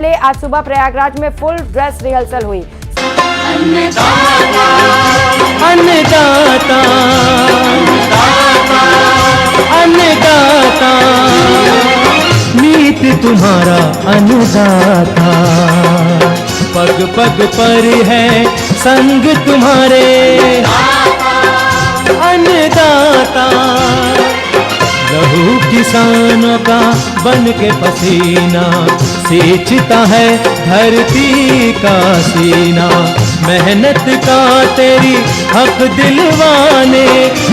आज सुबह प्रयागराज में फुल ड्रेस रिहर्सल हुई। अन्नदाता, अन्नदाता, अन्नदाता, नीत तुम्हारा अन्नदाता, पग पग पर है संग तुम्हारे अन्नदाता। लहू किसानों का बन के पसीना सींचता है धरती का सीना। मेहनत का तेरी हक दिलवाने,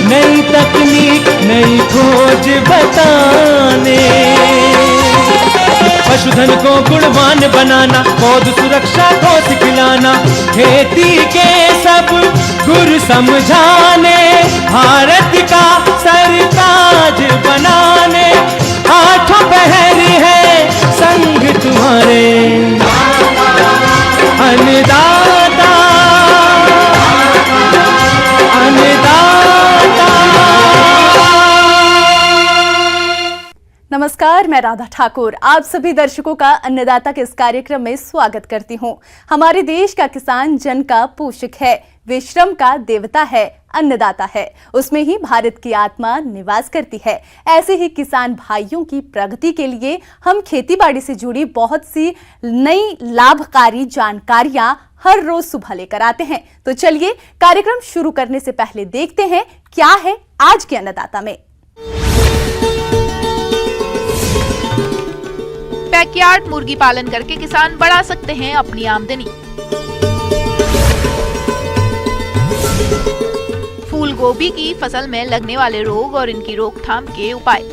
नई तकनीक नई खोज बताने। पशुधन को गुणवान बनाना, पौध सुरक्षा को सिखलाना, खेती के सब गुर समझाने, भारत का सरताज बनाने। आठों पहर है संग तुम्हारे अन्नदाता, अन्नदाता। नमस्कार, मैं राधा ठाकुर आप सभी दर्शकों का अन्नदाता के इस कार्यक्रम में स्वागत करती हूं। हमारे देश का किसान जन का पोषक है, वे श्रम का देवता है, अन्नदाता है, उसमें ही भारत की आत्मा निवास करती है। ऐसे ही किसान भाइयों की प्रगति के लिए हम खेतीबाड़ी से जुड़ी बहुत सी नई लाभकारी जानकारियां हर रोज सुबह लेकर आते हैं। तो चलिए कार्यक्रम शुरू करने से पहले देखते हैं क्या है आज के अन्नदाता में। बैकयार्ड मुर्गी पालन करके किसान बढ़ा सकते हैं अपनी आमदनी। फूल गोभी की फसल में लगने वाले रोग और इनकी रोकथाम के उपाय।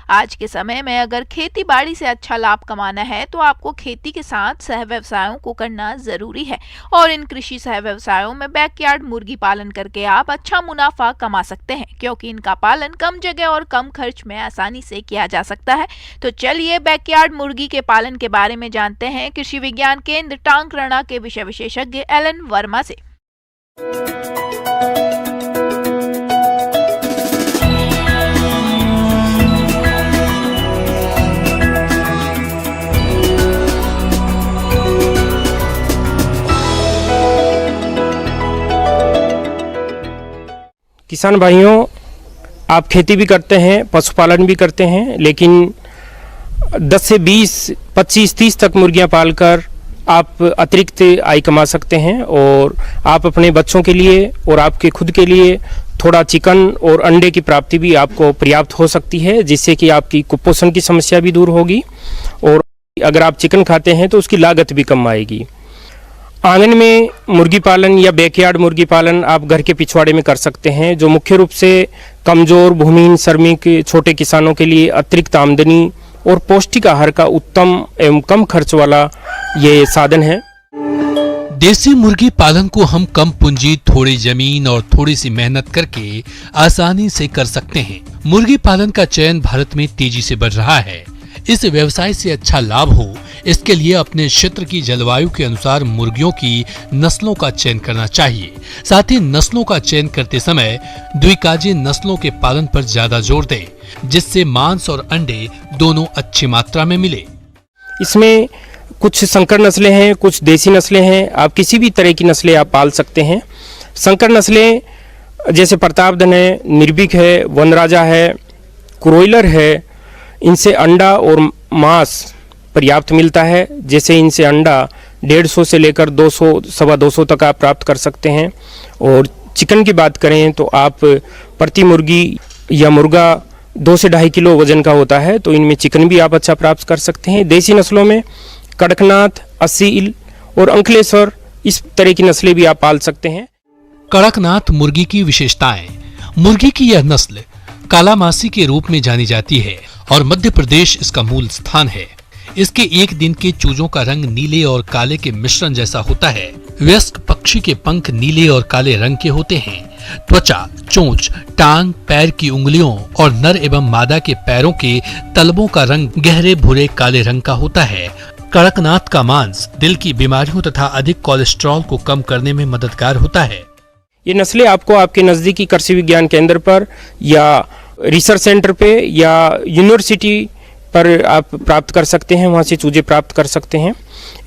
आज के समय में अगर खेती बाड़ी से अच्छा लाभ कमाना है तो आपको खेती के साथ सह व्यवसायों को करना जरूरी है। और इन कृषि सह व्यवसायों में बैकयार्ड मुर्गी पालन करके आप अच्छा मुनाफा कमा सकते हैं, क्योंकि इनका पालन कम जगह और कम खर्च में आसानी से किया जा सकता है। तो चलिए बैकयार्ड मुर्गी के पालन के बारे में जानते हैं कृषि विज्ञान केंद्र टांकरणा के विषय विशेषज्ञ एलन वर्मा से। किसान भाइयों, आप खेती भी करते हैं, पशुपालन भी करते हैं, लेकिन 10 से 20, 25, 30 तक मुर्गियां पालकर आप अतिरिक्त आय कमा सकते हैं। और आप अपने बच्चों के लिए और आपके खुद के लिए थोड़ा चिकन और अंडे की प्राप्ति भी आपको पर्याप्त हो सकती है, जिससे कि आपकी कुपोषण की समस्या भी दूर होगी। और अगर आप चिकन खाते हैं तो उसकी लागत भी कम आएगी। आंगन में मुर्गी पालन या बैकयार्ड मुर्गी पालन आप घर के पिछवाड़े में कर सकते हैं, जो मुख्य रूप से कमजोर भूमिहीन श्रमिक छोटे किसानों के लिए अतिरिक्त आमदनी और पौष्टिक आहार का उत्तम एवं कम खर्च वाला ये साधन है। देसी मुर्गी पालन को हम कम पूंजी, थोड़ी जमीन और थोड़ी सी मेहनत करके आसानी से कर सकते हैं। मुर्गी पालन का चयन भारत में तेजी से बढ़ रहा है। इस व्यवसाय से अच्छा लाभ हो, इसके लिए अपने क्षेत्र की जलवायु के अनुसार मुर्गियों की नस्लों का चयन करना चाहिए। साथ ही नस्लों का चयन करते समय द्विकाजी नस्लों के पालन पर ज्यादा जोर दें, जिससे मांस और अंडे दोनों अच्छी मात्रा में मिले। इसमें कुछ संकर नस्लें हैं, कुछ देसी नस्लें हैं। आप किसी भी तरह की नस्लें आप पाल सकते हैं। संकर नस्लें जैसे प्रतापधन है, निर्भीक है, वनराजा है, क्रोइलर है, इनसे अंडा और मांस पर्याप्त मिलता है। जैसे इनसे अंडा 150 से लेकर 200, 225 तक आप प्राप्त कर सकते हैं। और चिकन की बात करें तो आप प्रति मुर्गी या मुर्गा 2 से 2.5 किलो वजन का होता है, तो इनमें चिकन भी आप अच्छा प्राप्त कर सकते हैं। देसी नस्लों में कड़कनाथ, असील और अंकलेश्वर, इस तरह की नस्लें भी आप पाल सकते हैं। कड़कनाथ मुर्गी की विशेषताएं। मुर्गी की यह नस्ल कालामासी के रूप में जानी जाती है और मध्य प्रदेश इसका मूल स्थान है। इसके एक दिन के चूजों का रंग नीले और काले के मिश्रण जैसा होता है। वयस्क पक्षी के पंख नीले और काले रंग के होते हैं। त्वचा, चोंच, टांग, पैर की उंगलियों और नर एवं मादा के पैरों के तलवों का रंग गहरे भूरे काले रंग का होता है। कड़कनाथ का मांस दिल की बीमारियों तथा अधिक कोलेस्ट्रॉल को कम करने में मददगार होता है। ये नस्लें आपको आपके नज़दीकी कृषि विज्ञान केंद्र पर या रिसर्च सेंटर पे या यूनिवर्सिटी पर आप प्राप्त कर सकते हैं, वहाँ से चूजे प्राप्त कर सकते हैं।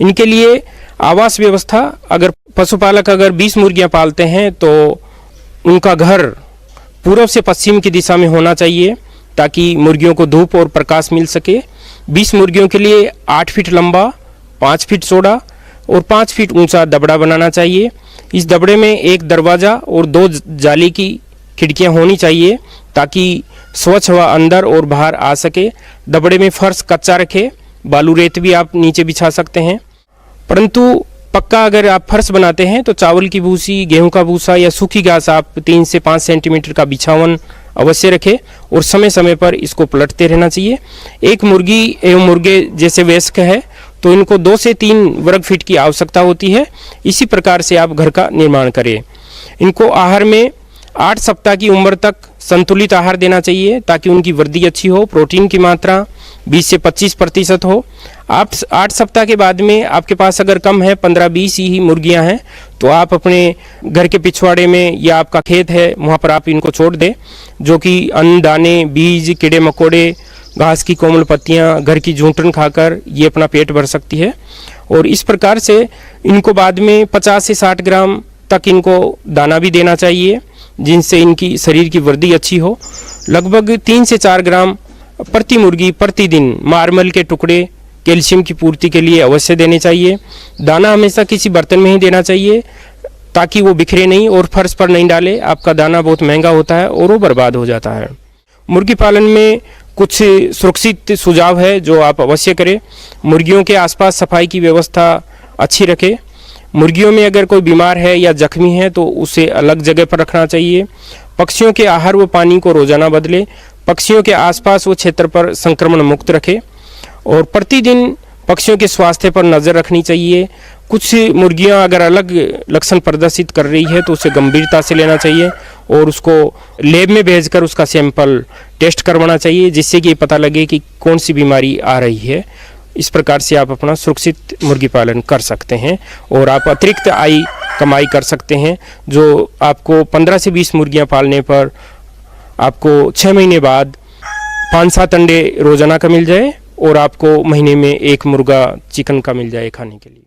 इनके लिए आवास व्यवस्था, अगर पशुपालक अगर 20 मुर्गियाँ पालते हैं तो उनका घर पूर्व से पश्चिम की दिशा में होना चाहिए ताकि मुर्गियों को धूप और प्रकाश मिल सके। 20 मुर्गियों के लिए 8 फीट लंबा, 5 फीट चौड़ा और 5 फीट ऊंचा दबड़ा बनाना चाहिए। इस दबड़े में एक दरवाज़ा और 2 जाली की खिड़कियां होनी चाहिए ताकि स्वच्छ हवा अंदर और बाहर आ सके। दबड़े में फर्श कच्चा रखे, बालू रेत भी आप नीचे बिछा सकते हैं, परंतु पक्का अगर आप फर्श बनाते हैं तो चावल की भूसी, गेहूं का भूसा या सूखी घास आप 3 से 5 सेंटीमीटर का बिछावन अवश्य रखें और समय समय पर इसको पलटते रहना चाहिए। एक मुर्गी एवं मुर्गे जैसे वयस्क है तो इनको 2 से 3 वर्ग फीट की आवश्यकता होती है। इसी प्रकार से आप घर का निर्माण करें। इनको आहार में 8 सप्ताह की उम्र तक संतुलित आहार देना चाहिए ताकि उनकी वृद्धि अच्छी हो, प्रोटीन की मात्रा 20 से 25% हो। आप 8 सप्ताह के बाद में आपके पास अगर कम है 15-20 ही मुर्गियां हैं तो आप अपने घर के पिछवाड़े में या आपका खेत है वहां पर आप इनको छोड़ दें, जो कि अन्न, दाने, बीज, कीड़े मकोड़े, घास की कोमल पत्तियां, घर की जूठन खाकर ये अपना पेट भर सकती है। और इस प्रकार से इनको बाद में 50 से 60 ग्राम तक इनको दाना भी देना चाहिए जिनसे इनकी शरीर की वृद्धि अच्छी हो। लगभग 3 से 4 ग्राम प्रति मुर्गी प्रतिदिन मार्मल के टुकड़े कैल्शियम की पूर्ति के लिए अवश्य देने चाहिए। दाना हमेशा किसी बर्तन में ही देना चाहिए ताकि वो बिखरे नहीं और फर्श पर नहीं डाले। आपका दाना बहुत महंगा होता है और वो बर्बाद हो जाता है। मुर्गी पालन में कुछ सुरक्षित सुझाव है जो आप अवश्य करें। मुर्गियों के आसपास सफाई की व्यवस्था अच्छी रखें। मुर्गियों में अगर कोई बीमार है या जख्मी है तो उसे अलग जगह पर रखना चाहिए। पक्षियों के आहार व पानी को रोजाना बदलें। पक्षियों के आसपास वो क्षेत्र पर संक्रमण मुक्त रखें और प्रतिदिन पक्षियों के स्वास्थ्य पर नज़र रखनी चाहिए। कुछ मुर्गियां अगर अलग लक्षण प्रदर्शित कर रही है तो उसे गंभीरता से लेना चाहिए और उसको लैब में भेजकर उसका सैंपल टेस्ट करवाना चाहिए जिससे कि पता लगे कि कौन सी बीमारी आ रही है। इस प्रकार से आप अपना सुरक्षित मुर्गी पालन कर सकते हैं और आप अतिरिक्त आय कमाई कर सकते हैं, जो आपको 15 से 20 मुर्गियां पालने पर आपको 6 महीने बाद 5-7 अंडे रोजाना का मिल जाए और आपको महीने में 1 मुर्गा चिकन का मिल जाए खाने के लिए।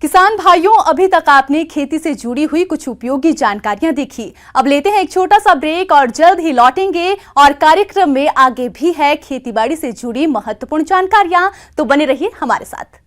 किसान भाइयों, अभी तक आपने खेती से जुड़ी हुई कुछ उपयोगी जानकारियां देखी। अब लेते हैं एक छोटा सा ब्रेक और जल्द ही लौटेंगे और कार्यक्रम में आगे भी है खेतीबाड़ी से जुड़ी महत्वपूर्ण जानकारियां, तो बने रहिए हमारे साथ।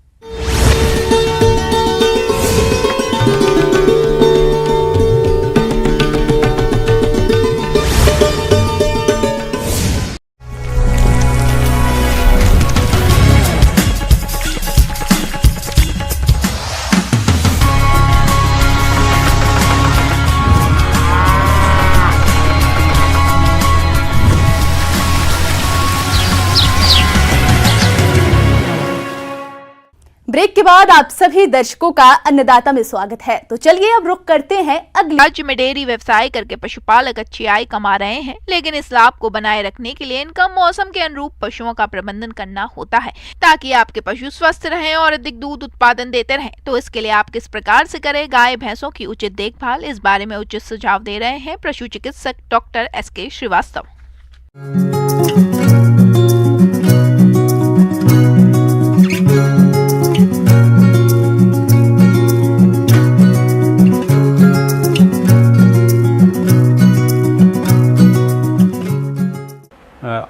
ब्रेक के बाद आप सभी दर्शकों का अन्नदाता में स्वागत है। तो चलिए अब रुक करते हैं अगले। राज्य में डेयरी व्यवसाय करके पशुपालक अच्छी आय कमा रहे हैं, लेकिन इस लाभ को बनाए रखने के लिए इनका मौसम के अनुरूप पशुओं का प्रबंधन करना होता है ताकि आपके पशु स्वस्थ रहें और अधिक दूध उत्पादन देते रहें। तो इसके लिए आप किस प्रकार से करें गाय भैंसों की उचित देखभाल, इस बारे में उचित सुझाव दे रहे हैं पशु चिकित्सक डॉक्टर SK श्रीवास्तव।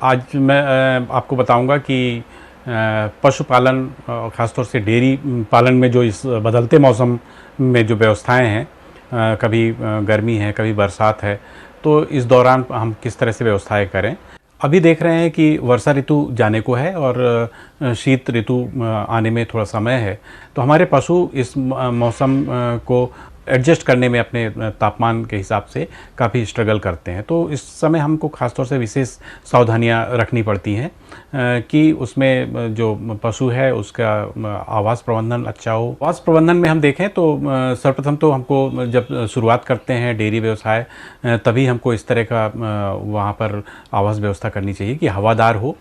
आज मैं आपको बताऊंगा कि पशुपालन, ख़ासतौर से डेयरी पालन में जो इस बदलते मौसम में जो व्यवस्थाएं हैं, कभी गर्मी है, कभी बरसात है, तो इस दौरान हम किस तरह से व्यवस्थाएं करें। अभी देख रहे हैं कि वर्षा ऋतु जाने को है और शीत ऋतु आने में थोड़ा समय है, तो हमारे पशु इस मौसम को एडजस्ट करने में अपने तापमान के हिसाब से काफ़ी स्ट्रगल करते हैं। तो इस समय हमको खासतौर से विशेष सावधानियां रखनी पड़ती हैं कि उसमें जो पशु है उसका आवास प्रबंधन अच्छा हो। आवास प्रबंधन में हम देखें तो सर्वप्रथम तो हमको जब शुरुआत करते हैं डेयरी व्यवसाय तभी हमको इस तरह का वहाँ पर आवास व्यवस्था करनी चाहिए कि हवादार हो,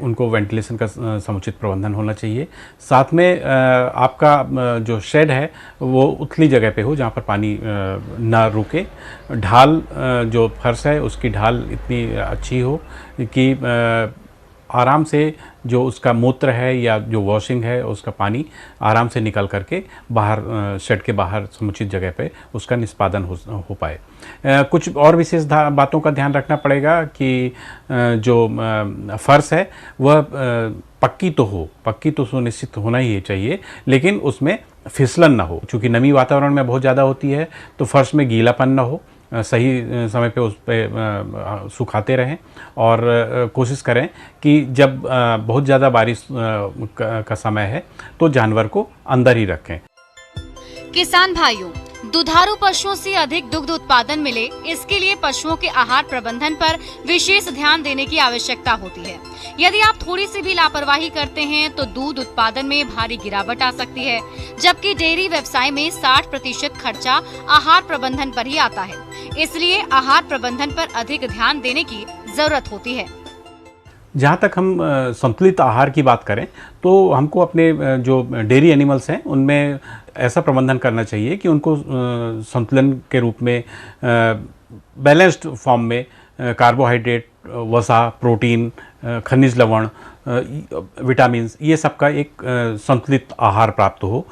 उनको वेंटिलेशन का समुचित प्रबंधन होना चाहिए। साथ में आपका जो शेड है वो उथली जगह पे हो जहाँ पर पानी ना रुके। ढाल जो फर्श है उसकी ढाल इतनी अच्छी हो कि आराम से जो उसका मूत्र है या जो वॉशिंग है उसका पानी आराम से निकल करके बाहर शेड के बाहर समुचित जगह पे उसका निष्पादन हो पाए। कुछ और विशेष बातों का ध्यान रखना पड़ेगा कि जो फर्श है वह पक्की तो सुनिश्चित होना ही चाहिए, लेकिन उसमें फिसलन ना हो। चूँकि नमी वातावरण में बहुत ज़्यादा होती है तो फर्श में गीलापन ना हो, सही समय पे उस पे सुखाते रहें और कोशिश करें कि जब बहुत ज़्यादा बारिश का समय है तो जानवर को अंदर ही रखें। किसान भाइयों, दुधारू पशुओं से अधिक दुग्ध उत्पादन मिले, इसके लिए पशुओं के आहार प्रबंधन पर विशेष ध्यान देने की आवश्यकता होती है। यदि आप थोड़ी सी भी लापरवाही करते हैं तो दूध उत्पादन में भारी गिरावट आ सकती है, जबकि डेयरी व्यवसाय में 60% खर्चा आहार प्रबंधन पर ही आता है। इसलिए आहार प्रबंधन पर अधिक ध्यान देने की जरूरत होती है। जहाँ तक हम संतुलित आहार की बात करें तो हमको अपने जो डेयरी एनिमल्स हैं उनमें ऐसा प्रबंधन करना चाहिए कि उनको संतुलन के रूप में बैलेंस्ड फॉर्म में कार्बोहाइड्रेट, वसा, प्रोटीन, खनिज लवण, विटामिन्स, ये सब का एक संतुलित आहार प्राप्त हो।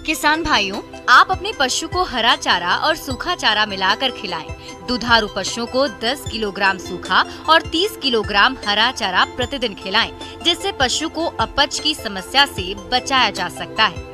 किसान भाइयों, आप अपने पशु को हरा चारा और सूखा चारा मिलाकर खिलाएं। दुधारू पशुओं को 10 किलोग्राम सूखा और 30 किलोग्राम हरा चारा प्रतिदिन खिलाएं, जिससे पशु को अपच की समस्या से बचाया जा सकता है।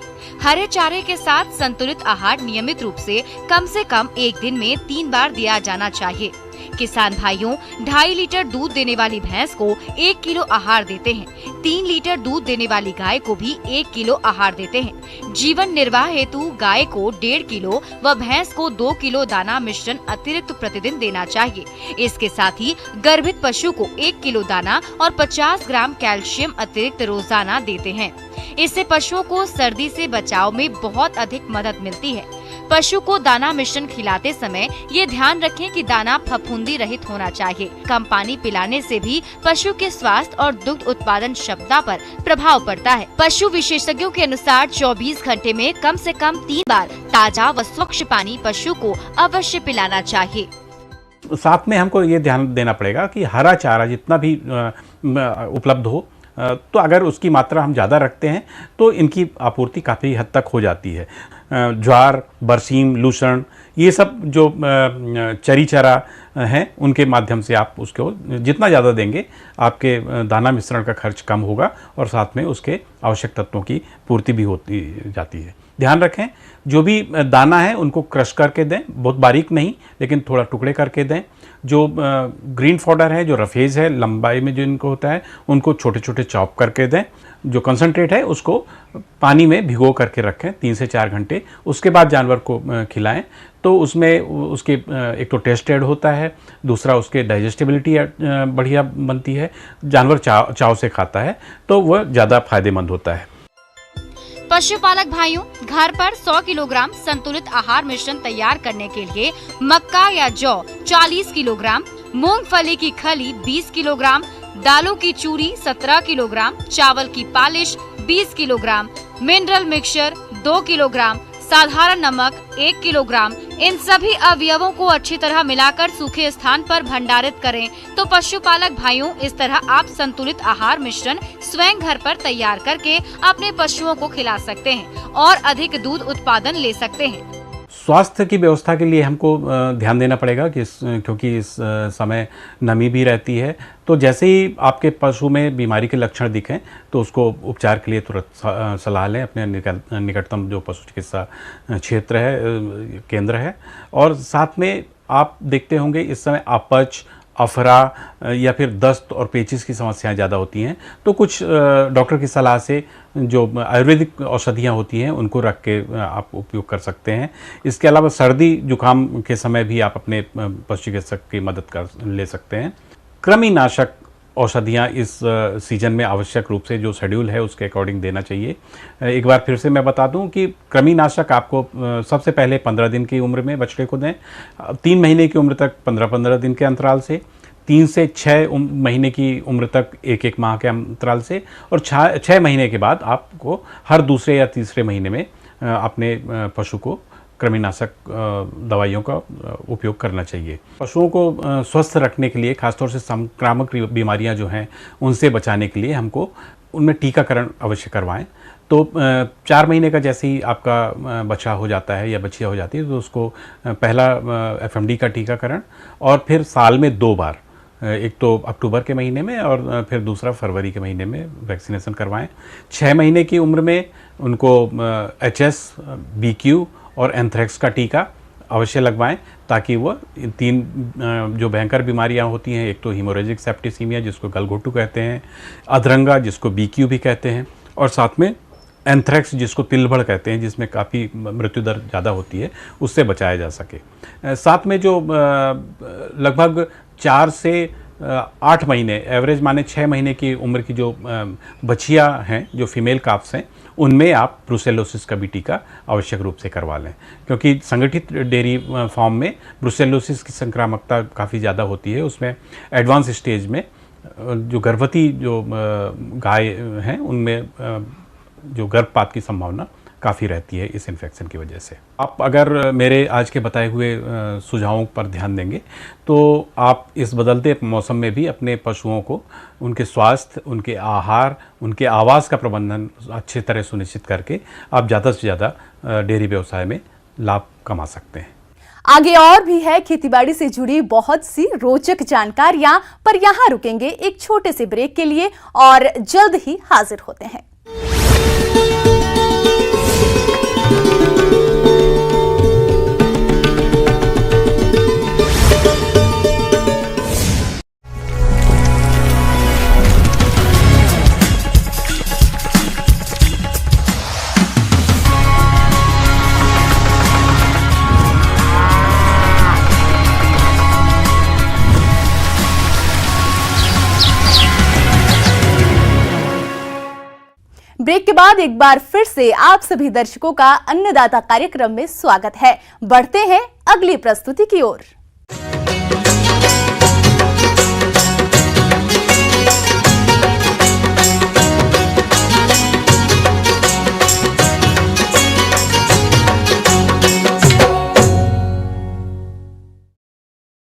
हरे चारे के साथ संतुलित आहार नियमित रूप से कम 1 दिन में 3 बार दिया जाना चाहिए। किसान भाइयों, 2.5 लीटर दूध देने वाली भैंस को 1 किलो आहार देते हैं। 3 लीटर दूध देने वाली गाय को भी 1 किलो आहार देते हैं। जीवन निर्वाह हेतु गाय को 1.5 किलो व भैंस को 2 किलो दाना मिश्रण अतिरिक्त प्रतिदिन देना चाहिए। इसके साथ ही गर्भित पशु को 1 किलो दाना और 50 ग्राम कैल्शियम अतिरिक्त रोजाना देते हैं। इससे पशुओं को सर्दी से बचाव में बहुत अधिक मदद मिलती है। पशु को दाना मिश्रण खिलाते समय ये ध्यान रखें कि दाना फफूंदी रहित होना चाहिए। कम पानी पिलाने से भी पशु के स्वास्थ्य और दुग्ध उत्पादन क्षमता पर प्रभाव पड़ता है। पशु विशेषज्ञों के अनुसार 24 घंटे में कम से कम 3 बार ताजा व स्वच्छ पानी पशु को अवश्य पिलाना चाहिए। साथ में हमको ये ध्यान देना पड़ेगा कि हरा चारा जितना भी उपलब्ध हो तो अगर उसकी मात्रा हम ज़्यादा रखते हैं तो इनकी आपूर्ति काफ़ी हद तक हो जाती है। ज्वार, बरसीम, लूसर्न, ये सब जो चरी चारा हैं उनके माध्यम से आप उसको जितना ज़्यादा देंगे आपके दाना मिश्रण का खर्च कम होगा और साथ में उसके आवश्यक तत्वों की पूर्ति भी होती जाती है। ध्यान रखें, जो भी दाना है उनको क्रश करके दें, बहुत बारीक नहीं लेकिन थोड़ा टुकड़े करके दें। जो ग्रीन फॉडर है, जो रफेज है, लंबाई में जो इनको होता है उनको छोटे छोटे चॉप करके दें। जो कंसंट्रेट है उसको पानी में भिगो करके रखें 3 से 4 घंटे, उसके बाद जानवर को खिलाएं। तो उसमें उसके एक तो टेस्ट ऐड होता है, दूसरा उसके डाइजेस्टिबिलिटी बढ़िया बनती है, जानवर चाव से खाता है तो वह ज़्यादा फायदेमंद होता है। पशुपालक भाइयों, घर पर 100 किलोग्राम संतुलित आहार मिश्रण तैयार करने के लिए मक्का या जौ 40 किलोग्राम, मूंगफली की खली 20 किलोग्राम, दालों की चूरी 17 किलोग्राम, चावल की polish 20 kilogram, mineral mixture 2 kilogram, साधारण नमक 1 किलोग्राम, इन सभी अवयवों को अच्छी तरह मिलाकर सूखे स्थान पर भंडारित करें। तो पशुपालक भाइयों, इस तरह आप संतुलित आहार मिश्रण स्वयं घर पर तैयार करके अपने पशुओं को खिला सकते हैं और अधिक दूध उत्पादन ले सकते हैं। स्वास्थ्य की व्यवस्था के लिए हमको ध्यान देना पड़ेगा कि क्योंकि इस समय नमी भी रहती है, तो जैसे ही आपके पशु में बीमारी के लक्षण दिखें तो उसको उपचार के लिए तुरंत सलाह लें अपने निकटतम जो पशु चिकित्सा क्षेत्र है, केंद्र है। और साथ में आप देखते होंगे इस समय अपच अफरा या फिर दस्त और पेचिश की समस्याएं ज़्यादा होती हैं, तो कुछ डॉक्टर की सलाह से जो आयुर्वेदिक औषधियाँ होती हैं उनको रख के आप उपयोग कर सकते हैं। इसके अलावा सर्दी जुकाम के समय भी आप अपने पशु चिकित्सक की मदद कर ले सकते हैं। कृमिनाशक औषधियाँ इस सीजन में आवश्यक रूप से जो शेड्यूल है उसके अकॉर्डिंग देना चाहिए। एक बार फिर से मैं बता दूं कि कृमिनाशक आपको सबसे पहले 15 दिन की उम्र में बछड़े को दें, 3 महीने की उम्र तक 15-15 दिन के अंतराल से, 3 से 6 महीने की उम्र तक 1-1 माह के अंतराल से, और 6 महीने के बाद आपको हर दूसरे या तीसरे महीने में अपने पशु को कृमिनाशक दवाइयों का उपयोग करना चाहिए। पशुओं को स्वस्थ रखने के लिए, खासतौर से संक्रामक बीमारियां जो हैं उनसे बचाने के लिए हमको उनमें टीकाकरण अवश्य करवाएं। तो 4 महीने का जैसे ही आपका बच्चा हो जाता है या बच्चिया हो जाती है तो उसको पहला FMD का टीकाकरण और फिर साल में 2 बार, एक तो अक्टूबर के महीने में और फिर दूसरा फरवरी के महीने में वैक्सीनेशन करवाएं। 6 महीने की उम्र में उनको HS, BQ और एंथ्रेक्स का टीका अवश्य लगवाएं ताकि वो 3 जो भयंकर बीमारियां होती हैं, एक तो हीमोरेजिक सेप्टिसीमिया जिसको गलघोटू कहते हैं, अधरंगा जिसको BQ भी कहते हैं, और साथ में एंथ्रेक्स जिसको तिलभड़ कहते हैं जिसमें काफ़ी मृत्यु दर ज़्यादा होती है, उससे बचाया जा सके। साथ में जो लगभग 4 से 8 महीने एवरेज माने 6 महीने की उम्र की जो बच्चियाँ हैं, जो फीमेल काफ्स हैं, उनमें आप ब्रुसेलोसिस का भी टीका आवश्यक रूप से करवा लें, क्योंकि संगठित डेयरी फार्म में ब्रुसेलोसिस की संक्रामकता काफ़ी ज़्यादा होती है। उसमें एडवांस स्टेज में जो गर्भवती जो गाय हैं उनमें जो गर्भपात की संभावना काफ़ी रहती है इस इन्फेक्शन की वजह से। आप अगर मेरे आज के बताए हुए सुझावों पर ध्यान देंगे तो आप इस बदलते मौसम में भी अपने पशुओं को उनके स्वास्थ्य, उनके आहार, उनके आवास का प्रबंधन अच्छी तरह सुनिश्चित करके आप ज़्यादा से ज़्यादा डेयरी व्यवसाय में लाभ कमा सकते हैं। आगे और भी है खेतीबाड़ी से जुड़ी बहुत सी रोचक जानकारियां, पर यहां रुकेंगे एक छोटे से ब्रेक के लिए और जल्द ही हाजिर होते हैं। ब्रेक के बाद एक बार फिर से आप सभी दर्शकों का अन्नदाता कार्यक्रम में स्वागत है। बढ़ते हैं अगली प्रस्तुति की ओर।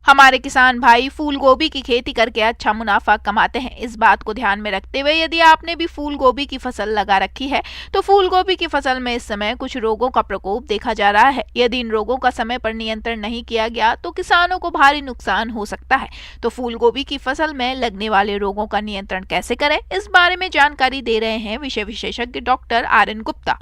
हमारे किसान भाई फूल गोभी की खेती करके अच्छा मुनाफा कमाते हैं। इस बात को ध्यान में रखते हुए यदि आपने भी फूल गोभी की फसल लगा रखी है तो फूल गोभी की फसल में इस समय कुछ रोगों का प्रकोप देखा जा रहा है। यदि इन रोगों का समय पर नियंत्रण नहीं किया गया तो किसानों को भारी नुकसान हो सकता है। तो फूल गोभी की फसल में लगने वाले रोगों का नियंत्रण कैसे करें, इस बारे में जानकारी दे रहे हैं विषय विशेषज्ञ डॉक्टर RN गुप्ता।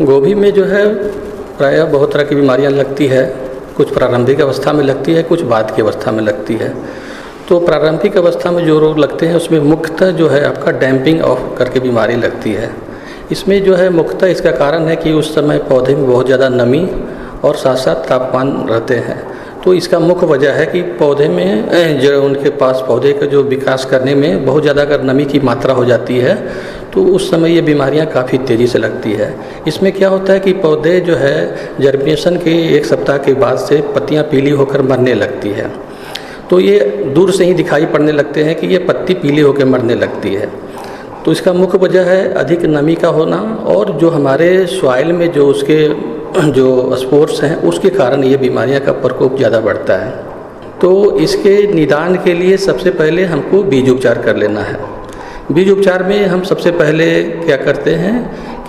गोभी में जो है प्रायः बहुत तरह की बीमारियां लगती है। कुछ प्रारंभिक अवस्था में लगती है, कुछ बाद की अवस्था में लगती है। तो प्रारंभिक अवस्था में जो रोग लगते हैं उसमें मुख्यतः जो है आपका डैम्पिंग ऑफ करके बीमारी लगती है। इसमें जो है मुख्यतः इसका कारण है कि उस समय पौधे में बहुत ज़्यादा नमी और साथ साथ तापमान रहते हैं। तो इसका मुख्य वजह है कि पौधे में जो उनके पास पौधे का जो विकास करने में बहुत ज़्यादा अगर नमी की मात्रा हो जाती है तो उस समय ये बीमारियां काफ़ी तेज़ी से लगती है। इसमें क्या होता है कि पौधे जो है जर्मिनेशन के 1 सप्ताह के बाद से पत्तियां पीली होकर मरने लगती है। तो ये दूर से ही दिखाई पड़ने लगते हैं कि ये पत्ती पीली होकर मरने लगती है। तो इसका मुख्य वजह है अधिक नमी का होना और जो हमारे सॉइल में जो उसके जो स्पोर्स हैं उसके कारण ये बीमारियां का प्रकोप ज़्यादा बढ़ता है। तो इसके निदान के लिए सबसे पहले हमको बीज उपचार कर लेना है। बीज उपचार में हम सबसे पहले क्या करते हैं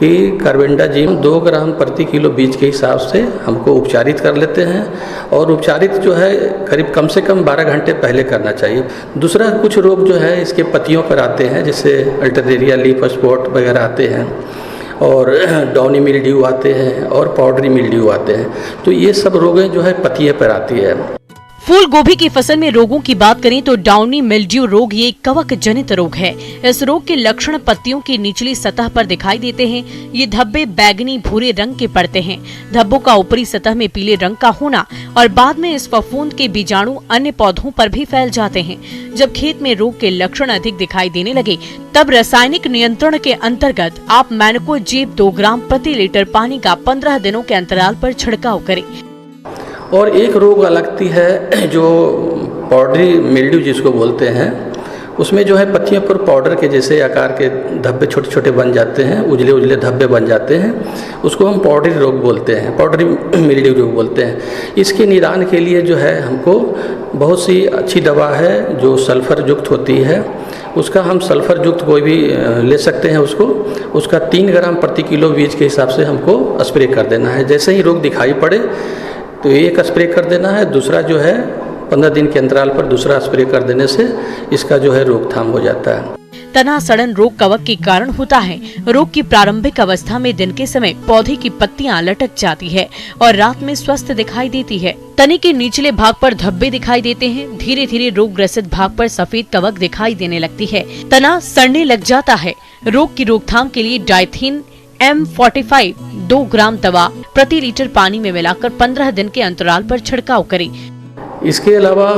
कि कार्बेंडाजिम 2 ग्राम प्रति किलो बीज के हिसाब से हमको उपचारित कर लेते हैं, और उपचारित जो है करीब कम से कम 12 घंटे पहले करना चाहिए। दूसरा, कुछ रोग जो है इसके पत्तियों पर आते हैं, जैसे अल्टरनेरिया लीफ स्पॉट वगैरह आते हैं, और डाउनी मिल्ड्यू आते हैं, और पाउडरी मिल्ड्यू आते हैं। तो ये सब रोगें जो है पत्तियों पर आती है। फूल गोभी की फसल में रोगों की बात करें तो डाउनी मिल्ड्यू रोग ये कवक जनित रोग है। इस रोग के लक्षण पत्तियों की निचली सतह पर दिखाई देते हैं। ये धब्बे बैगनी भूरे रंग के पड़ते हैं। धब्बों का ऊपरी सतह में पीले रंग का होना और बाद में इस फफूंद के बीजाणु अन्य पौधों पर भी फैल जाते हैं। जब खेत में रोग के लक्षण अधिक दिखाई देने लगे तब रासायनिक नियंत्रण के अंतर्गत आप मैनकोजेब 2 ग्राम प्रति लीटर पानी का 15 दिनों के अंतराल पर छिड़काव करें। और एक रोग लगती है जो पाउडरी मिल्ड्यू जिसको बोलते हैं, उसमें जो है पत्तियों पर पाउडर के जैसे आकार के धब्बे छोटे छोटे बन जाते हैं, उजले उजले धब्बे बन जाते हैं। उसको हम पाउडरी रोग बोलते हैं, पाउडरी मिल्ड्यू रोग बोलते हैं। इसके निदान के लिए जो है हमको बहुत सी अच्छी दवा है जो सल्फर युक्त होती है। उसका हम सल्फर युक्त कोई भी ले सकते हैं। उसका 3 ग्राम प्रति किलो बीज के हिसाब से हमको स्प्रे कर देना है। जैसे ही रोग दिखाई पड़े तो एक स्प्रे कर देना है, दूसरा जो है 15 दिन के अंतराल पर दूसरा स्प्रे कर देने से इसका जो है रोकथाम हो जाता है। तना सड़न रोग कवक के कारण होता है। रोग की प्रारंभिक अवस्था में दिन के समय पौधे की पत्तियां लटक जाती है और रात में स्वस्थ दिखाई देती है। तने के निचले भाग पर धब्बे दिखाई देते हैं। धीरे धीरे रोग ग्रसित भाग पर सफेद कवक दिखाई देने लगती है। तना सड़ने लग जाता है। रोग की रोकथाम के लिए डाइथीन M45 2 ग्राम दवा प्रति लीटर पानी में मिलाकर 15 दिन के अंतराल पर छिड़काव करें। इसके अलावा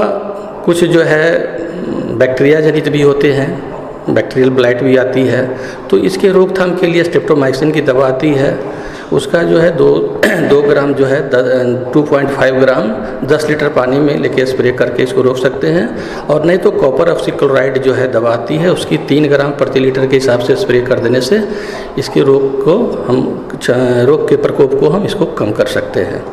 कुछ जो है बैक्टीरिया जनित भी होते हैं, बैक्टीरियल ब्लाइट भी आती है। तो इसके रोकथाम के लिए स्ट्रेप्टोमाइसिन की दवा आती है। उसका जो है 2 ग्राम जो है 2.5 ग्राम 10 लीटर पानी में लेके स्प्रे करके इसको रोक सकते हैं। और नहीं तो कॉपर ऑक्सीक्लोराइड जो है दवा आती है, उसकी 3 ग्राम प्रति लीटर के हिसाब से स्प्रे कर देने से इसके रोग के प्रकोप को हम इसको कम कर सकते हैं।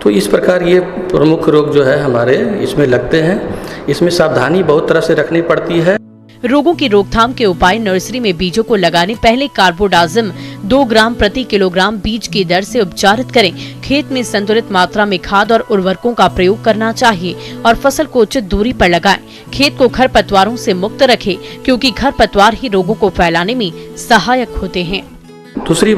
तो इस प्रकार ये प्रमुख रोग जो है हमारे इसमें लगते हैं। इसमें सावधानी बहुत तरह से रखनी पड़ती है। रोगों की रोकथाम के उपाय: नर्सरी में बीजों को लगाने पहले कार्बोडाजिम 2 ग्राम प्रति किलोग्राम बीज की दर से उपचारित करें। खेत में संतुलित मात्रा में खाद और उर्वरकों का प्रयोग करना चाहिए और फसल को उचित दूरी पर लगाएं। खेत को खरपतवारों से मुक्त रखें क्योंकि खरपतवार ही रोगों को फैलाने में सहायक होते हैं। तीसरी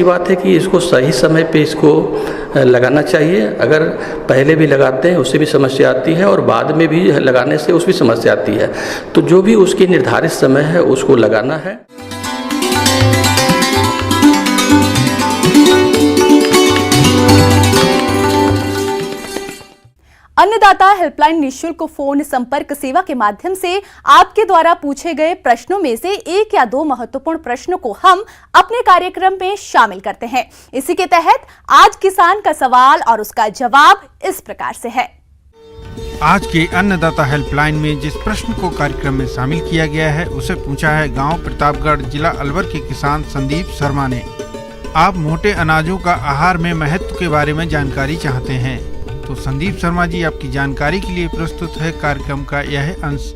बात है कि इसको सही समय पे इसको लगाना चाहिए। अगर पहले भी लगाते हैं उससे भी समस्या आती है और बाद में भी लगाने से उसकी समस्या आती है। तो जो भी उसकी निर्धारित समय है उसको लगाना है। अन्नदाता हेल्पलाइन निःशुल्क फोन संपर्क सेवा के माध्यम से आपके द्वारा पूछे गए प्रश्नों में से 1 या 2 महत्वपूर्ण प्रश्नों को हम अपने कार्यक्रम में शामिल करते हैं। इसी के तहत आज किसान का सवाल और उसका जवाब इस प्रकार से है। आज के अन्नदाता हेल्पलाइन में जिस प्रश्न को कार्यक्रम में शामिल किया गया है उसे पूछा है गांव प्रतापगढ़ जिला अलवर के किसान संदीप शर्मा ने। आप मोटे अनाजों का आहार में महत्व के बारे में जानकारी चाहते हैं, तो संदीप शर्मा जी आपकी जानकारी के लिए प्रस्तुत है कार्यक्रम का यह अंश।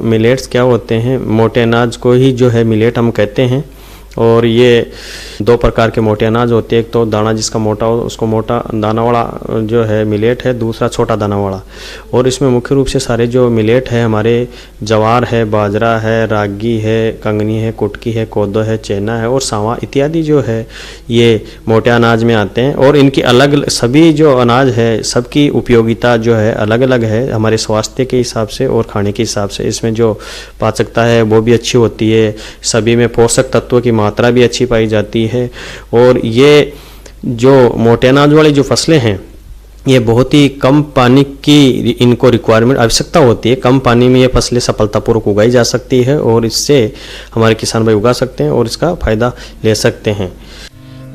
मिलेट्स क्या होते हैं? मोटे अनाज को ही जो है मिलेट हम कहते हैं। और ये 2 प्रकार के मोटे अनाज होते हैं। एक तो दाना जिसका मोटा हो उसको मोटा दाना वाला जो है मिलेट है, दूसरा छोटा दाना वाला। और इसमें मुख्य रूप से सारे जो मिलेट है हमारे ज्वार है, बाजरा है, रागी है, कंगनी है, कुटकी है, कोदो है, चेना है और सांवा इत्यादि जो है ये मोटे अनाज में आते हैं। और इनकी अलग सभी जो अनाज है सबकी उपयोगिता जो है अलग अलग है हमारे स्वास्थ्य के हिसाब से और खाने के हिसाब से। इसमें जो पाचकता है वो भी अच्छी होती है, सभी में पोषक तत्वों की मात्रा भी अच्छी पाई जाती है। और ये जो मोटे अनाज वाली जो फसलें हैं ये बहुत ही कम पानी की इनको रिक्वायरमेंट आवश्यकता होती है। कम पानी में ये फसलें सफलतापूर्वक उगाई जा सकती है और इससे हमारे किसान भाई उगा सकते हैं और इसका फायदा ले सकते हैं।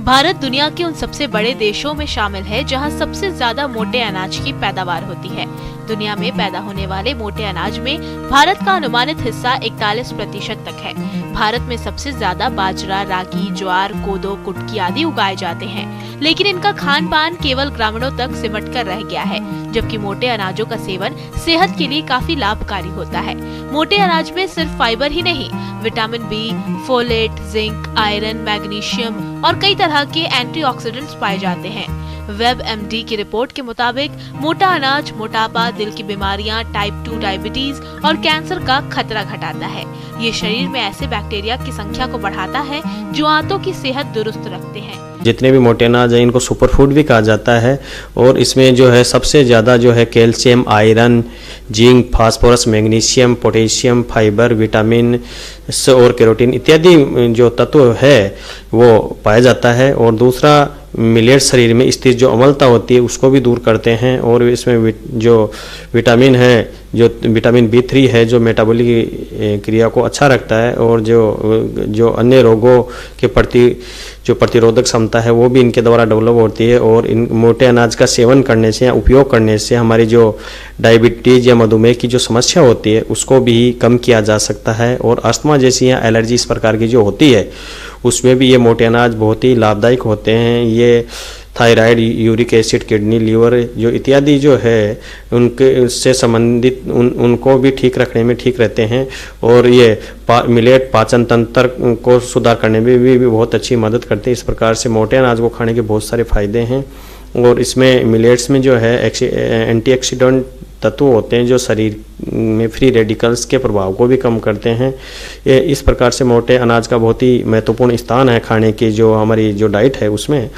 भारत दुनिया के उन सबसे बड़े देशों में शामिल है जहां सबसे ज्यादा मोटे अनाज की पैदावार होती है। दुनिया में पैदा होने वाले मोटे अनाज में भारत का अनुमानित हिस्सा 41% तक है। भारत में सबसे ज्यादा बाजरा, रागी, ज्वार, कोदो, कुटकी आदि उगाए जाते हैं, लेकिन इनका खान पान केवल ग्रामीणों तक सिमट कर रह गया है, जबकि मोटे अनाजों का सेवन सेहत के लिए काफी लाभकारी होता है। मोटे अनाज में सिर्फ फाइबर ही नहीं, vitamin B, folate, zinc, iron, magnesium और कई तरह के एंटीऑक्सीडेंट्स पाए जाते हैं। WebMD की रिपोर्ट के मुताबिक मोटा अनाज मोटापा, दिल की बीमारियां, टाइप 2 डायबिटीज और कैंसर का खतरा घटाता है। ये शरीर में ऐसे बैक्टीरिया की संख्या को बढ़ाता है जो आंतों की सेहत दुरुस्त रखते हैं। जितने भी मोटे अनाज हैं इनको सुपर फूड भी कहा जाता है और इसमें जो है सबसे ज़्यादा जो है calcium, iron, zinc, phosphorus, magnesium, potassium, fibre, vitamin और कैरोटीन इत्यादि जो तत्व है वो पाया जाता है। और दूसरा मिलेट शरीर में स्थित जो अम्लता होती है उसको भी दूर करते हैं और इसमें जो विटामिन है, जो विटामिन B3 है जो मेटाबॉलिक क्रिया को अच्छा रखता है और जो अन्य रोगों के प्रति जो प्रतिरोधक क्षमता है वो भी इनके द्वारा डेवलप होती है। और इन मोटे अनाज का सेवन करने से या उपयोग करने से हमारी जो डायबिटीज़ या मधुमेह की जो समस्या होती है उसको भी कम किया जा सकता है। और अस्थमा जैसी या एलर्जी इस प्रकार की जो होती है उसमें भी ये मोटे अनाज बहुत ही लाभदायक होते हैं। ये thyroid, uric acid, kidney, liver जो इत्यादि जो है उनके उससे संबंधित उनको भी ठीक रखने में ठीक रहते हैं। और ये मिलेट पाचन तंत्र को सुधार करने में भी बहुत अच्छी मदद करते हैं। इस प्रकार से मोटे अनाज को खाने के बहुत सारे फायदे हैं। और इसमें मिलेट्स में जो है एंटीऑक्सीडेंट तत्व होते हैं जो शरीर में फ्री रेडिकल्स के प्रभाव को भी कम करते हैं। इस प्रकार से मोटे अनाज का बहुत ही महत्वपूर्ण स्थान है खाने की जो हमारी जो डाइट है उसमें।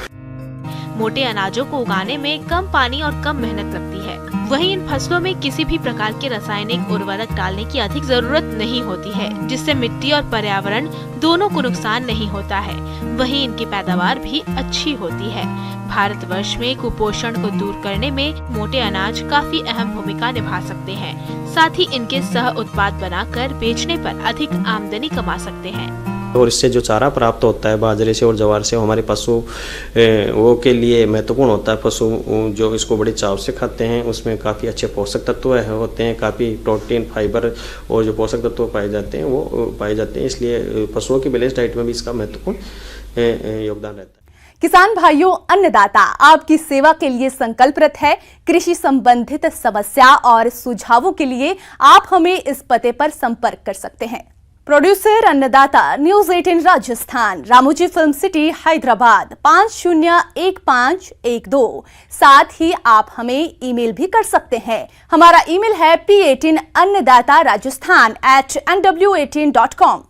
मोटे अनाजों को उगाने में कम पानी और कम मेहनत लगती है। वहीं इन फसलों में किसी भी प्रकार के रासायनिक उर्वरक डालने की अधिक जरूरत नहीं होती है, जिससे मिट्टी और पर्यावरण दोनों को नुकसान नहीं होता है। वहीं इनकी पैदावार भी अच्छी होती है। भारतवर्ष में कुपोषण को दूर करने में मोटे अनाज काफी अहम भूमिका निभा सकते हैं। साथ ही इनके सह उत्पाद बनाकर बेचने पर अधिक आमदनी कमा सकते हैं। और इससे जो चारा प्राप्त होता है बाजरे से और ज्वार से हमारे पशु वो के लिए महत्वपूर्ण होता है। पशु जो इसको बड़े चाव से खाते हैं उसमें काफ़ी अच्छे पोषक तत्व होते हैं, काफ़ी प्रोटीन, फाइबर और जो पोषक तत्व पाए जाते हैं वो पाए जाते हैं। इसलिए पशुओं की बैलेंस डाइट में भी इसका महत्वपूर्ण योगदान रहता है। किसान भाइयों, अन्नदाता आपकी सेवा के लिए संकल्परत है। कृषि संबंधित समस्या और सुझावों के लिए आप हमें इस पते पर संपर्क कर सकते हैं। प्रोड्यूसर अन्नदाता, news 18 Rajasthan, Ramoji film city, Hyderabad 501512। साथ ही आप हमें ईमेल भी कर सकते हैं। हमारा ईमेल है p18annadatha@nw18.com।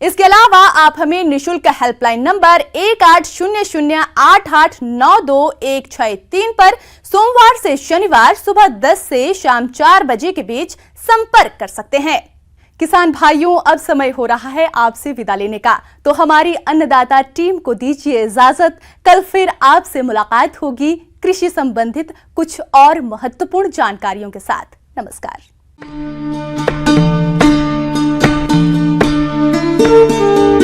इसके अलावा आप हमें निशुल्क हेल्पलाइन नंबर 180088926163 पर सोमवार से शनिवार सुबह 10 से शाम 4 बजे के बीच संपर्क कर सकते हैं। किसान भाइयों, अब समय हो रहा है आपसे विदा लेने का, तो हमारी अन्नदाता टीम को दीजिए इजाजत। कल फिर आपसे मुलाकात होगी कृषि संबंधित कुछ और महत्वपूर्ण जानकारियों के साथ। नमस्कार।